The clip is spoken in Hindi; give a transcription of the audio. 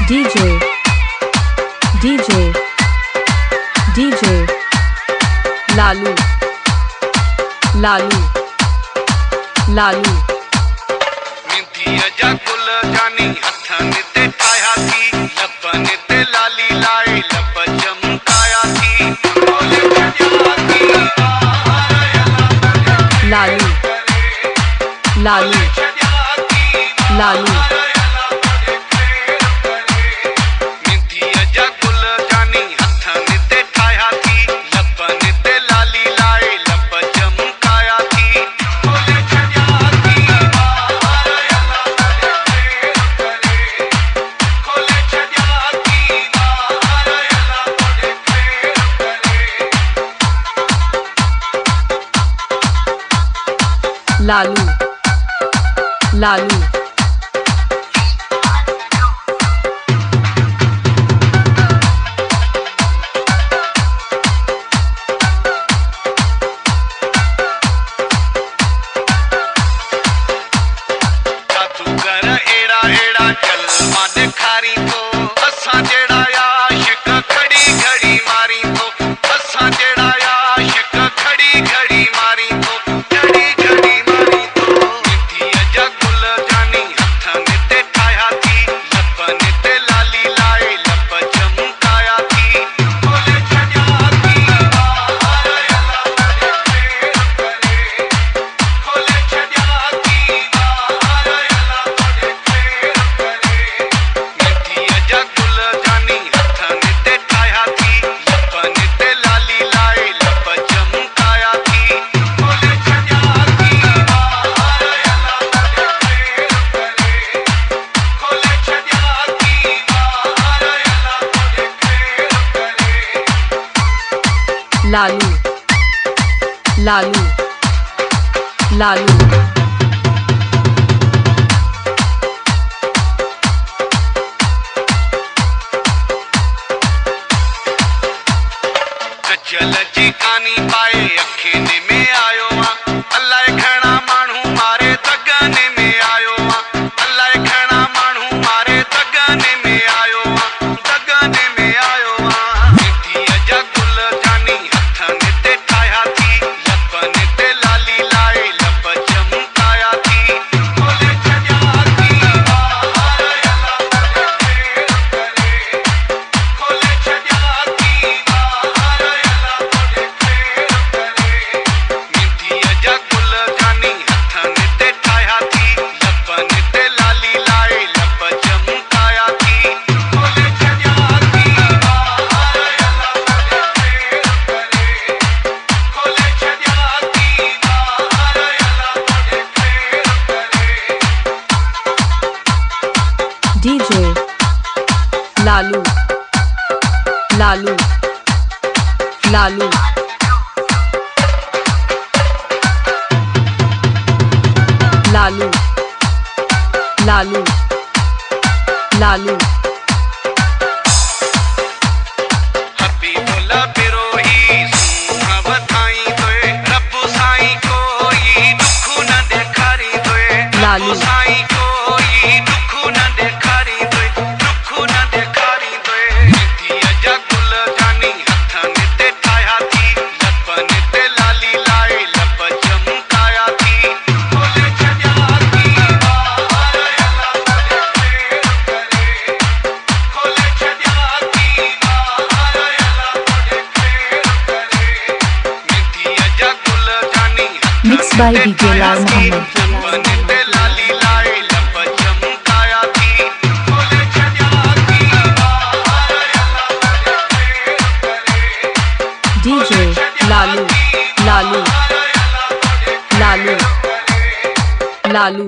DJ लालू लालू लालू मिंथिया जा गुल जानी हथन ते ठाया थी लपन ते लाली लाए लब चमकाया थी लालू लालू लालू मिंथिया जा गुल जानी हथन ते ठाया थी लपन ते लाली लाए लब चमकाया थी लालू लालू खारी तो असा जेड़ा आशिक खड़ी घड़ी मारी तो असा जेड़ा आशिक खड़ी घड़ी मारी तो घड़ी घड़ी मारी तो मिंथिया जा गुल जानी हथन ते ठाया थी लपन ते लाली लाए लब चमकाया थी खोले छड्या थी खोले छड्या थी लालू लालू लालू चल जी कानी पाए अखिन में आयो अल्लाह खणा मानू मारे तगन में आयो अल्लाह खणा मानू मारे तगन में आयो तगन में आयो मिंथिया जा गुल जानी हथन ते ठाया थी लपन ते लाली लाए लब चमकाया थी खोले छड्या थी खोले छड्या थी मिंथिया जा गुल जानी हथन ते ठाया थी लपन ते लाली लाए लब चमकाया थी खोले छड्या थी खोले छड्या थी DJ लालू लालू लालू लालू लालू लालू हबीबुल्ला बिरोही सूहा बधाई दोए रब साईं कोई दुख न देखारी दोए लालू। रब साईं कोई दुख न देखारी दोए दुख न देखारी दोए मिंथिया जा गुल जानी हथन ते ठाया थी लपन ते लाली लाए लब चमकाया थी खोले छड्या थी खोले छड्या थी मिंथिया जा गुल जानी Mixed by DJ Lal Muhammad। लपन ते लाली लाए लब चमकाया थी खोले छड्या थी DJ लालू लालू लालू लालू